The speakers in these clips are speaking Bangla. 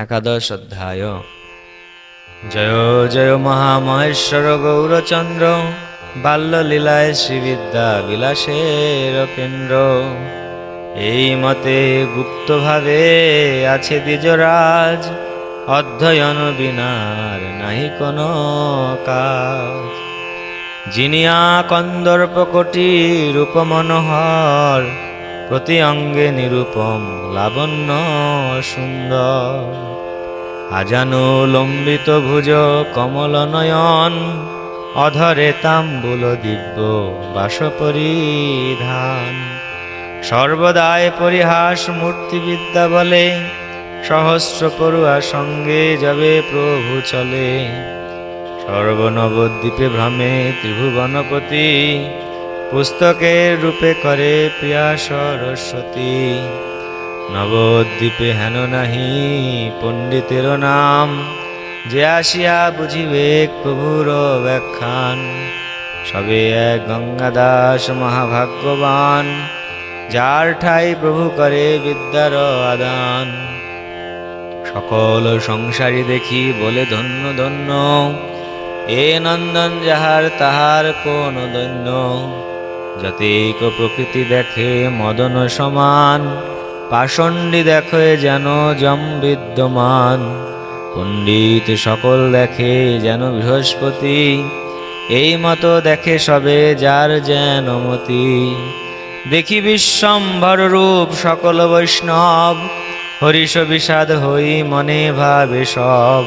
একাদশ অধ্যায়। জয় জয় মহামহেশ্বর গৌরচন্দ্র, বাল্যলীলায় শ্রীবিদ্যা বিলাসের কেন্দ্র। এই মতে গুপ্তভাবে আছে দ্বিজরাজ, অধ্যয়ন বিনার নাহি কোনো কাজ। জিনিয়া কন্দর্প কোটি রূপ মনোহর, প্রতি অঙ্গে নিরূপম লাবণ্য সুন্দর। আজানু লম্বিত ভুজ কমল নয়ন, অধরে তাম্বুল দিব্য বাস পরিধান। সর্বদায় পরিহাস মূর্তিবিদ্যা বলে, সহস্র পড়ুয়া সঙ্গে যাবে প্রভু চলে। সর্বনবদ্বীপে ভ্রমে ত্রিভুবনপতি, পুস্তকের রূপে করে প্রিয়া সরস্বতী। নবদ্বীপে হেন নাহি পণ্ডিতের নাম, যে আসিয়া বুঝিবে প্রভুর ব্যাখ্যান। সবে এক গঙ্গাদাস মহাভাগ্যবান, যার ঠাই প্রভু করে বিদ্যার আদান। সকল সংসারী দেখি বলে ধন্য ধন্য, এ নন্দন যাহার তাহার কোন দৈন্য। যতেক প্রকৃতি দেখে মদন সমান, পাষণ্ডী দেখে যেন যম বিদ্যমান। পণ্ডিত সকল দেখে যেন বৃহস্পতি, এই মতো দেখে সবে যার যেন মতি। দেখি বিশ্বম্ভর রূপ সকল বৈষ্ণব, হরিষ বিষাদ হই মনে ভাবে সব।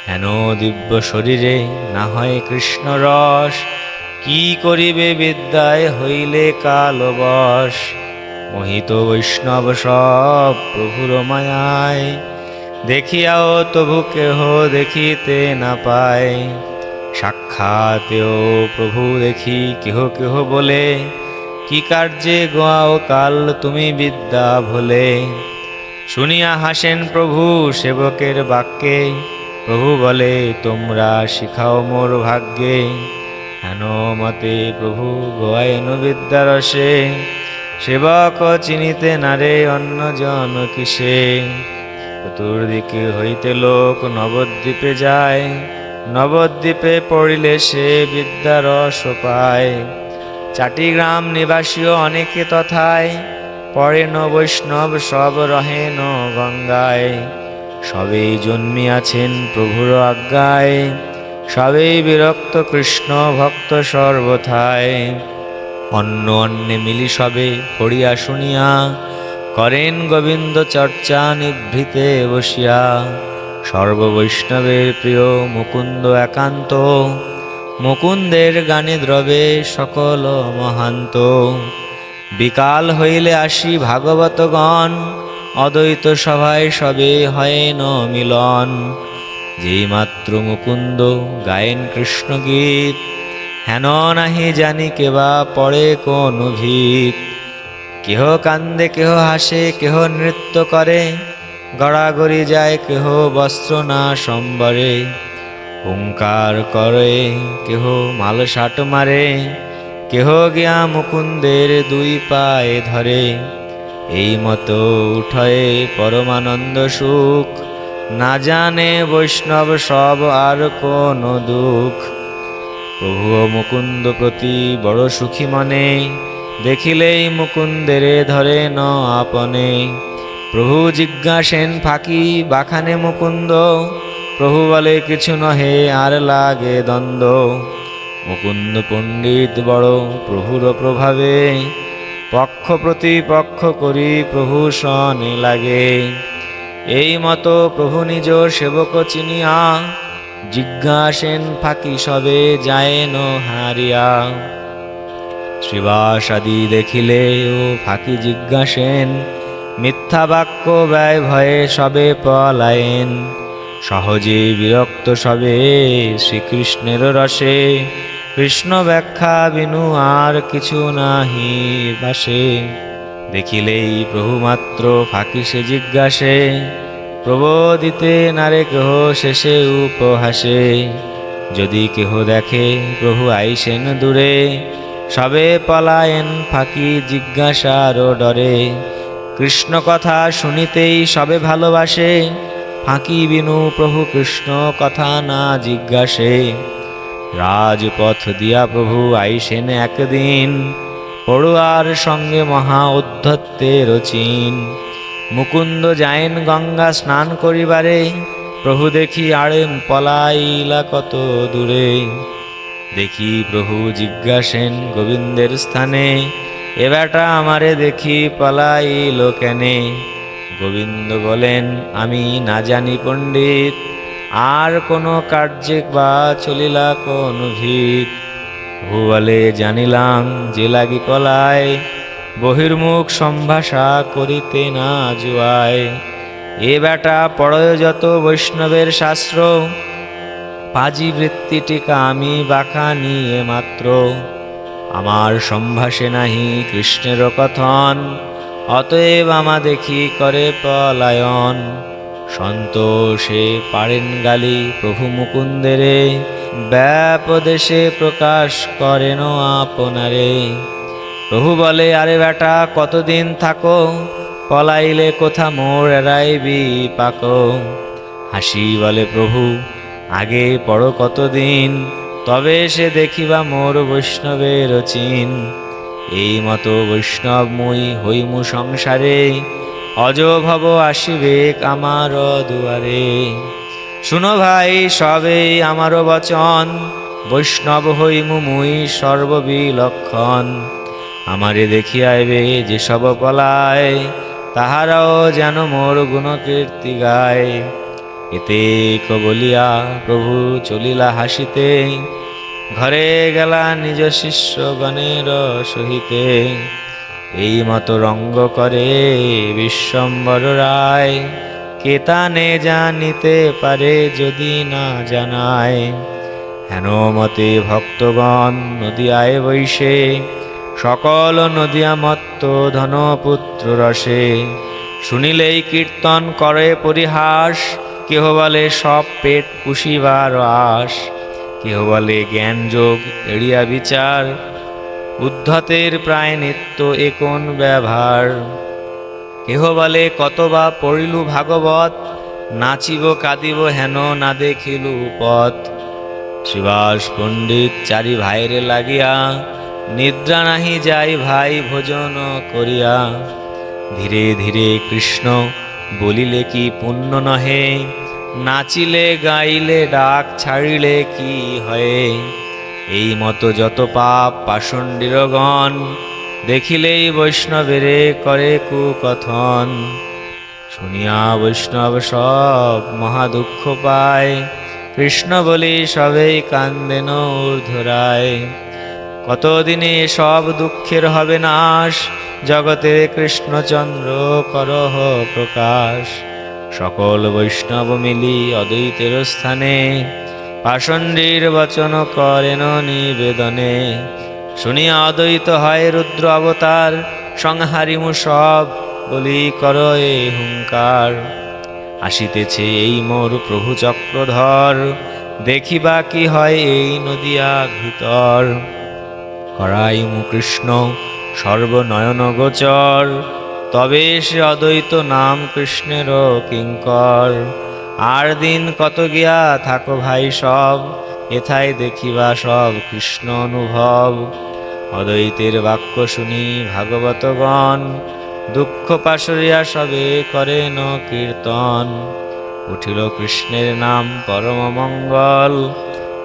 হেন দিব্য শরীরে না হয় কৃষ্ণ রস, কি করিবে বিদ্যায় হইলে কালবশ। মোহিত বৈষ্ণব সব প্রভুর মায়ায়, দেখিয়াও তবু কেহ দেখিতে না পায়। সাক্ষাতেও প্রভু দেখি কেহ কেহ বলে, কি কার্যে গোয়াও কাল তুমি বিদ্যা ভোলে। শুনিয়া হাসেন প্রভু সেবকের বাক্যে, প্রভু বলে তোমরা শিখাও মোর ভাগ্যে। হেন মতে প্রভু গোয়ায়েন বিদ্যারসে, সেবক চিনিতে নারে অন্য জন কিসে। চতুর্দিকে হইতে লোক নবদ্বীপে যায়, নবদ্বীপে পড়িলে সে বিদ্যারস পায়। চাটিগ্রাম নিবাসীও অনেকে তথায়, পড়েন বৈষ্ণব সব রহেন গঙ্গায়। সবেই জন্মিয়াছেন প্রভুর আজ্ঞায়, সবেই বিরক্ত কৃষ্ণ ভক্ত সর্বথায়। অন্য অন্যে মিলি সবে পড়িয়া শুনিয়া, করেন গোবিন্দ চর্চা নিভৃতে বসিয়া। সর্ববৈষ্ণবের প্রিয় মুকুন্দ একান্ত, মুকুন্দের গানে দ্রবে সকল মহান্ত। বিকাল হইলে আসি ভাগবতগণ, অদ্বৈত সভায় সবে হয়েন মিলন। যেই মাত্র মুকুন্দ গায়েন কৃষ্ণ গীত, হেন নাহি জানি কেবা পড়ে কোন ভীত। কেহ কান্দে কেহ হাসে কেহ নৃত্য করে, গড়াগড়ি যায় কেহ বস্ত্র না সম্বরে। হুঙ্কার করে কেহ মালসাট মারে, কেহ গিয়া মুকুন্দের দুই পায়ে ধরে। এই মতো উঠয়ে পরমানন্দ সুখ, না জানে বৈষ্ণব সব আর কোন দুঃখ। প্রভু মুকুন্দ প্রতি বড় সুখী মনে, দেখিলেই মুকুন্দেরে ধরে ন আপনে। প্রভু জিজ্ঞাসেন ফাঁকি বাখানে মুকুন্দ, প্রভু বলে কিছু নহে আর লাগে দ্বন্দ্ব। মুকুন্দ পণ্ডিত বড় প্রভুর প্রভাবে, পক্ষ প্রতিপক্ষ করি প্রভু সনে লাগে। এই মতো প্রভু নিজ সেবক চিনিয়া, জিজ্ঞাসেন ফাঁকি সবে যায়েন হারিয়া। শ্রীবাসাদি দেখিলে ও ফাঁকি জিজ্ঞাসেন, মিথ্যা বাক্য ব্যয় ভয়ে সবে পলায়েন। সহজে বিরক্ত সবে শ্রীকৃষ্ণের রসে, কৃষ্ণ ব্যাখ্যা বিনু আর কিছু নাহি বাসে। দেখিলেই প্রভু মাত্র ফাঁকি সে জিজ্ঞাসে, প্রবোদিতে নারে কেহ শেষে উপহাসে। যদি কেহ দেখে প্রভু আইসেন দূরে, সবে পলায়েন ফাঁকি জিজ্ঞাসার ডরে। কৃষ্ণ কথা শুনিতেই সবে ভালোবাসে, ফাঁকি বিনু প্রভু কৃষ্ণ কথা না জিজ্ঞাসে। রাজপথ দিয়া প্রভু আইসেন একদিন, পড়ুয়ার সঙ্গে মহা উদ্ধত্তের চিন। মুকুন্দ যায়েন গঙ্গা স্নান করিবারে, প্রভু দেখি আড়ে পলাইলা কত দূরে। দেখি প্রভু জিজ্ঞাসেন গোবিন্দের স্থানে, এ বেটা আমারে দেখি পলাইল কেনে। গোবিন্দ বলেন আমি না জানি পণ্ডিত, আর কোনো কার্যে বা চলিলা কোন ভিত। প্রভু বলে জানিলাম যে লাগি পলায়, বহির্মুখ সম্ভাষা করিতে না জুয়ায়। এ বেটা পড়য় যত বৈষ্ণবের শাস্ত্র, পাজি বৃত্তিটিকা আমি বাঁকা নিয়ে মাত্র। আমার সম্ভাষে নাহি কৃষ্ণের কথন, অতএব আমা দেখি করে পলায়ন। সন্তোষে পারেন গালি প্রভু মুকুন্দেরে, ব্যাপদেশে প্রকাশ করেন আপনারে। প্রভু বলে আরে বেটা কতদিন থাকো, পলাইলে কোথা মোর এড়াইবি পাক। হাসি বলে প্রভু আগে পড়ো কতদিন, তবে সে দেখিবা মোর বৈষ্ণবের চিন। এই মতো বৈষ্ণব মুই হইমু সংসারে, অজ ভব আসিবে আমার দুয়ারে। শুনো ভাই সবে আমার বচন, বৈষ্ণব হইমু মুই সর্ববিলক্ষণ। আমারে দেখি আইবে যে সব পলায়, তাহারাও যেন মোর গুণকীর্তি গায়। এতে বলিয়া প্রভু চলিলা হাসিতে, ঘরে গেলা নিজ শিষ্যগণের সহিতে। এই মতো রঙ্গ করে বিশ্বম্বর রায়, কেতানে জানিতে পারে যদি না জানায়। হেন মতে ভক্তগণ নদিয়ায় বৈশে, সকল নদিয়া মত্ত ধনপুত্র রসে। শুনিলেই কীর্তন করে পরিহাস, কেহ বলে সব পেট পুষিবার আশ। কেহ বলে জ্ঞান যোগ এড়িয়া বিচার, উদ্ধতের প্রায় নিত্য এ কোন ব্যবহার। কেহ বলে কতবা পড়িলু ভাগবত, নাচিব কাঁদিব হেন না দেখিলু পথ। শ্রীবাস পণ্ডিত চারি ভাইরে লাগিয়া, নিদ্রা নাহি যাই ভাই ভোজন করিয়া। ধীরে ধীরে কৃষ্ণ বলিলে কি পুণ্য নহে, নাচিলে গাইলে ডাক ছাড়িলে কি হয়। এই মতো যত পাপ পাষণ্ডিরগণ, দেখিলেই বৈষ্ণবেরে করে কুকথন। শুনিয়া বৈষ্ণব সব মহা দুঃখ পায়, কৃষ্ণ বলি সবেই কান্দেন ঊর্ধ্বরায়। কতদিনে সব দুঃখের হবে নাশ, জগতে কৃষ্ণচন্দ্র করহ প্রকাশ। সকল বৈষ্ণব মিলি অদ্বৈতের স্থানে, পাষণ্ডীর বচন করেন নিবেদনে। শুনিয়া অদ্বৈত হয় রুদ্র অবতার, সংহারিমু সব বলি কর এ হুঙ্কার। আসিতেছে এই মোর প্রভু চক্রধর, দেখিবা কি হয় এই নদিয়া ভিতর। করাইমু কৃষ্ণ সর্বনয়ন গোচর, তবে সে অদ্বৈত নাম কৃষ্ণের কিঙ্কর। আর দিন কত গিয়া থাকো ভাই সব, এথায় দেখিবা সব কৃষ্ণ অনুভব। অদ্বৈতের বাক্য শুনি ভাগবতগণ, দুঃখ পাশরিয়া সবে করেন কীর্তন। উঠিল কৃষ্ণের নাম পরম মঙ্গল,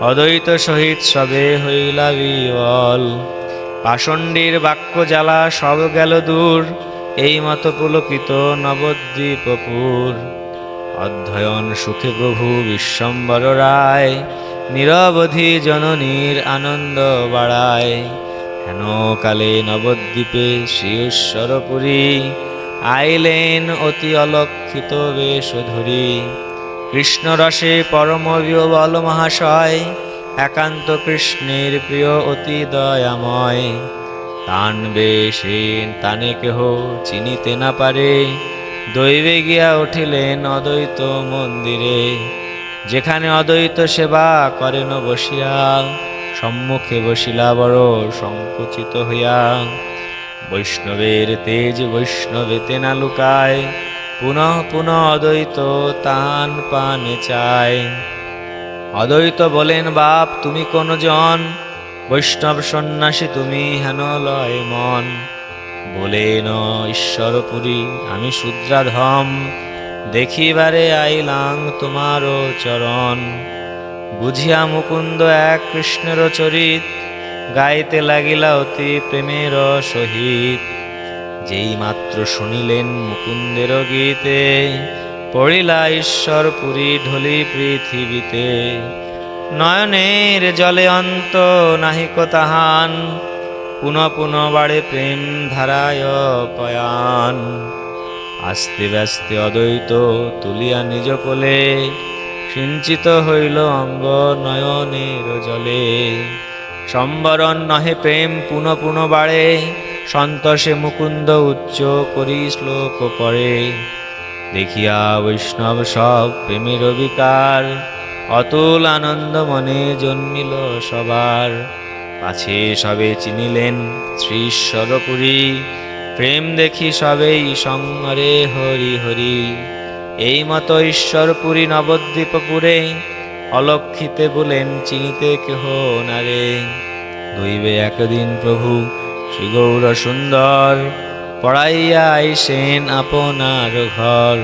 অদ্বৈত সহিত সবে হইলা বিবল। পাষণ্ডীর বাক্য জ্বালা সব গেল দূর, এই মত পুলকিত নবদ্বীপপুর। অধ্যয়ন সুখে প্রভু বিশ্বম্বর রায়, নিরবধি জননীর আনন্দ বাড়ায়। হেন কালে নবদ্বীপে শ্রী ঈশ্বরপুরী, আইলেন অতি অলক্ষিত বেশ ধরি। কৃষ্ণ রসে পরম বিহ্বল মহাশয়, একান্ত কৃষ্ণের প্রিয় অতি দয়াময়। তান বেশে তানে কেহ চিনিতে না পারে, দৈবে গিয়া উঠিলেন অদ্বৈত মন্দিরে। যেখানে অদ্বৈত সেবা করেন বসিয়া, সম্মুখে বসিলা বড় সংকুচিত হইয়া। বৈষ্ণবের তেজ বৈষ্ণবেতে না লুকায়, পুনঃ পুনঃ অদ্বৈত তান পানে চায়। অদ্বৈত বলেন, বাপ তুমি কোন জন? বৈষ্ণব সন্ন্যাসী তুমি, হেন লয় মন। বলেন, ঈশ্বরপুরী আমি শূদ্রাধম, দেখিবারে আইলাং তোমারও চরণ। বুঝিয়া মুকুন্দ এক কৃষ্ণের চরিত, গাইতে লাগিলা অতি প্রেমের সহিত। যেই মাত্র শুনিলেন মুকুন্দের গীতে, পড়িলা ঈশ্বরপুরী ঢলি পৃথিবীতে। নয়নের জলে অন্ত নাহিক তাহান, পুনঃ পুনঃ বাড়ে প্রেম ধারায় পয়ান। আস্তে ব্যস্তে অদ্বৈত তুলিয়া নিজ কোলে, সিঞ্চিত হইল অঙ্গ নয়নের জলে। সম্বরণ নহে প্রেম পুনঃ পুনঃ বাড়ে, সন্তোষে মুকুন্দ উচ্চ করি শ্লোক পড়ে। দেখিয়া বৈষ্ণব সব প্রেমের বিকার, অতুল আনন্দ মনে জন্মিল সবার। পাছে সবে চিনিলেন শ্রী ঈশ্বরপুরী, প্রেম দেখি সবেই সঙ্গরে হরি হরি। এই মতো ঈশ্বরপুরী নবদ্বীপপুরে, অলক্ষিতে বলেন চিনিতে কেহ নারে। দৈবে একদিন প্রভু শ্রী গৌর সুন্দর, পড়াইয়া আইসেন আপনার ঘর।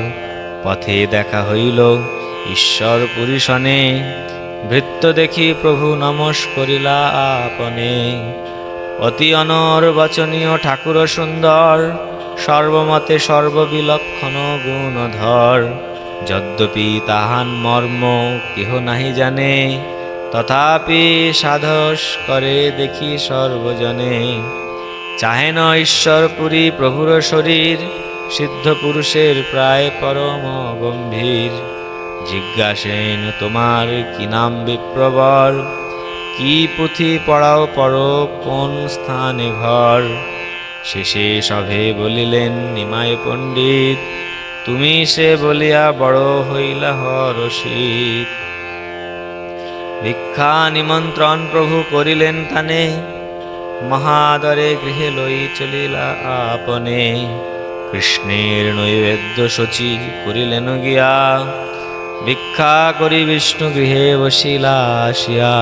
পথে দেখা হইল ঈশ্বরপুরী সনে, ভৃত্য দেখি প্রভু নমস্করিলা আপনে। অতি অনর্বচনীয় ঠাকুর সুন্দর, সর্বমতে সর্ববিলক্ষণ গুণধর। যদ্যপি তাহান মর্ম কেহ নাহি জানে, তথাপি সাধস করে দেখি সর্বজনে। চাহেন ঈশ্বরপুরী প্রভুর শরীর, সিদ্ধ পুরুষের প্রায় পরম গম্ভীর। জিজ্ঞাসেন তোমার কি নাম বিপ্রবর, কি পুঁথি পড়াও পড়ো কোন স্থানে ঘর। শেষে সভে বলিলেন নিমাই পণ্ডিত, তুমি সে বলিয়া বড় হইলা হরষিত। ভিক্ষা নিমন্ত্রণ প্রভু করিলেন তানে, মহাদরে গৃহে লই চলিলা আপনে। কৃষ্ণের নৈবেদ্য শচী করিলেন গিয়া, ভিক্ষা করি বিষ্ণু গৃহে বসিলা আসিয়া।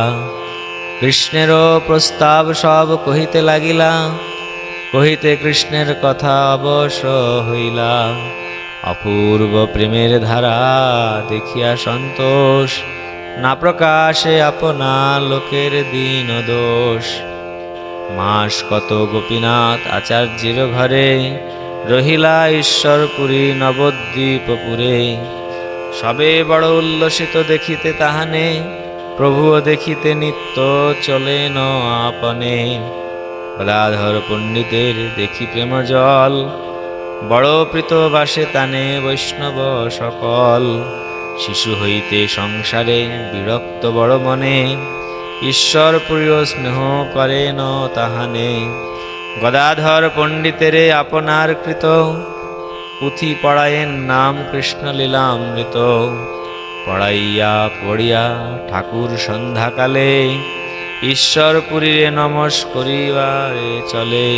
কৃষ্ণেরও প্রস্তাব সব কহিতে লাগিলা, কহিতে কৃষ্ণের কথা অবশ্য হইলা। অপূর্ব প্রেমের ধারা দেখিয়া সন্তোষ, না প্রকাশে আপনা লোকের দীন দোষ। মাস কত গোপীনাথ আচার্যের ঘরে, রহিলা ঈশ্বরপুরী নবদ্বীপপুরে। সবে বড় উল্লসিত দেখিতে তাহানে, প্রভুও দেখিতে নিত্য চলেন আপনে। গদাধর পণ্ডিতের দেখি প্রেম জল, বড় প্রীত বাসে তানে বৈষ্ণব সকল। শিশু হইতে সংসারে বিরক্ত বড় মনে, ঈশ্বরপুরীয় স্নেহ করেন তাহানে। গদাধর পণ্ডিতেরে আপনার কৃত, পুঁথি পড়ায়েন নাম কৃষ্ণ লীলামৃত। পড়াইয়া পড়িয়া ঠাকুর সন্ধ্যাকালে, ঈশ্বরপুরীরে নমস্করিবারে চলে।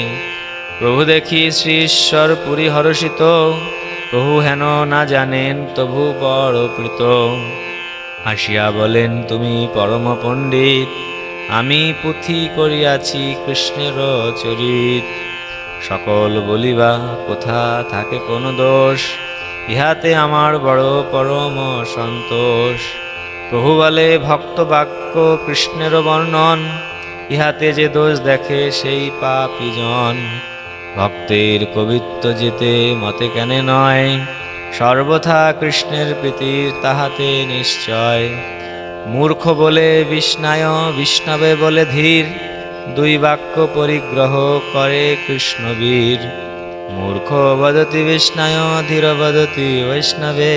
প্রভু দেখি শ্রী ঈশ্বরপুরী হর্ষিত, প্রভু হেন না জানেন তবু বড় প্রীত। হাসিয়া বলেন তুমি পরম পণ্ডিত, আমি পুঁথি করিয়াছি কৃষ্ণের চরিত। সকল বলিবা কোথা থাকে কোন দোষ, ইহাতে আমার বড় পরম সন্তোষ। প্রভু বলে ভক্ত বাক্য কৃষ্ণের বর্ণন, ইহাতে যে দোষ দেখে সেই পাপী জন। ভক্তের কবিত্ব যেতে মতে কেন নয়, সর্বথা কৃষ্ণের প্রীতি তাহাতে নিশ্চয়। মূর্খ বলে বিষ্ণায়, বিষ্ণবে বলে ধীর, দুই বাক্য পরিগ্রহ করে কৃষ্ণবীর। মূর্খ বদতি বিষ্ণায়, ধীর বদতি বৈষ্ণবে,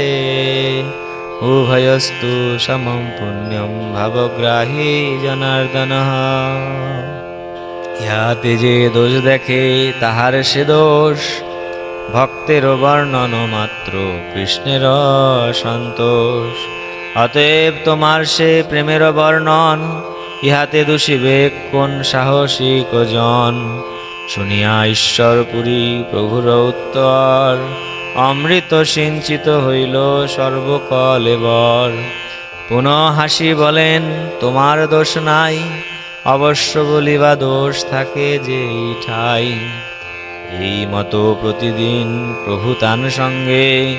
উভয়স্তু সমম পুণ্যম ভাবগ্রাহী জনার্দন। ইহাতে যে দোষ দেখে তাহার সে দোষ, ভক্তের বর্ণন মাত্র কৃষ্ণের সন্তোষ। অতএব তোমার সে প্রেমের বর্ণন, ইহাতে দোষিবে কোন সাহসিক জন। শুনিয়া ঈশ্বরপুরী প্রভুর উত্তর, অমৃত সিঞ্চিত হইল সর্বকলেবর। পুনঃ হাসি বলেন তোমার দোষ নাই, অবশ্য বলিবা দোষ থাকে যেই ঠাই। এই মতো প্রতিদিন প্রভু তান সঙ্গে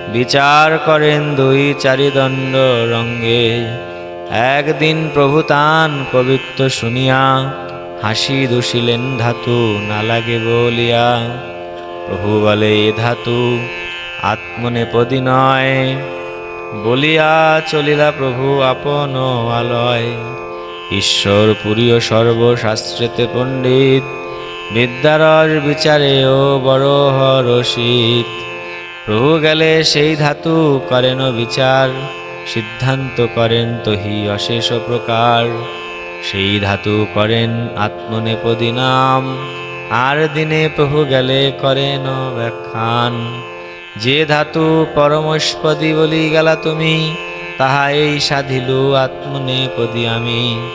বিচার করেন দুই চারিদণ্ড রঙ্গে। একদিন প্রভু তান কবিত্ব শুনিয়া হাসি দুষিলেন ধাতু না লাগে বলিয়া। প্রভু বলে এ ধাতু আত্মনেপদী নয়, বলিয়া চলিলা প্রভু আপন আলয়। ঈশ্বর পুরীয় সর্বশাস্ত্রেতে পণ্ডিত, বিদ্যারস বিচারেও বড় হরষিত। প্রভু গেলে সেই ধাতু করেন বিচার, সিদ্ধান্ত করেন তহি অশেষ প্রকার। সেই ধাতু করেন আত্মনেপদী নাম, আর দিনে প্রভু গেলে করেন ব্যাখ্যান। যে ধাতু পরমস্পদী বলি গেলা তুমি, তাহা এই সাধিলু আত্মনেপদী আমি।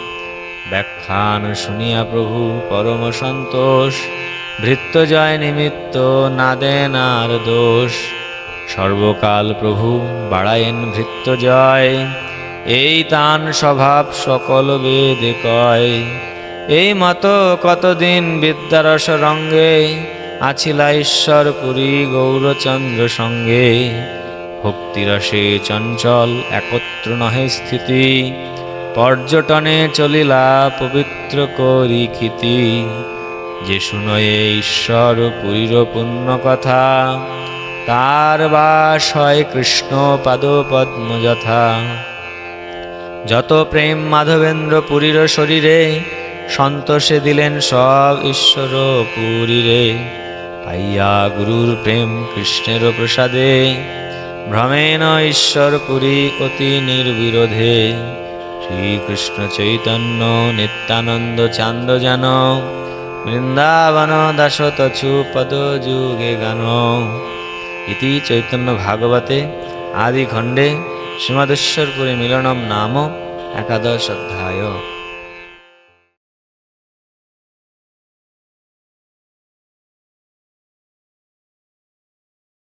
ব্যাখ্যান শুনিয়া প্রভু পরম সন্তোষ, ভৃত্যজয় নিমিত্ত না দেন আর দোষ। সর্বকাল প্রভু বাড়ায়েন ভৃত্যজয়, এই তান স্বভাব সকল বেদে কয়। এই মতো কতদিন বিদ্যারস রঙ্গে, আছিলা ঈশ্বর পুরী গৌরচন্দ্র সঙ্গে। ভক্তিরসে চঞ্চল একত্র নহে স্থিতি, পর্যটনে চলিলা পবিত্র করি খিতি। যে শুনয়ে ঈশ্বর পুরীর পুণ্য কথা, তার বাস হয় কৃষ্ণ পাদ পদ্ম যথা। যত প্রেম মাধবেন্দ্র পুরীর শরীরে, সন্তোষে দিলেন সব ঈশ্বর পুরীরে। পাইয়া গুরুর প্রেম কৃষ্ণের প্রসাদে, ভ্রমেণ ঈশ্বর পুরী অতি নির্বিরোধে। শ্রীকৃষ্ণ চৈতন্য নিত্যানন্দ চান্দ যেন, বৃন্দাবন দাসতছু পদ যুগে গান। ইতি চৈতন্য ভাগবতে আদি খণ্ডে শ্রীমদেশ্বরপুরী মিলনম নাম 11 অধ্যায়।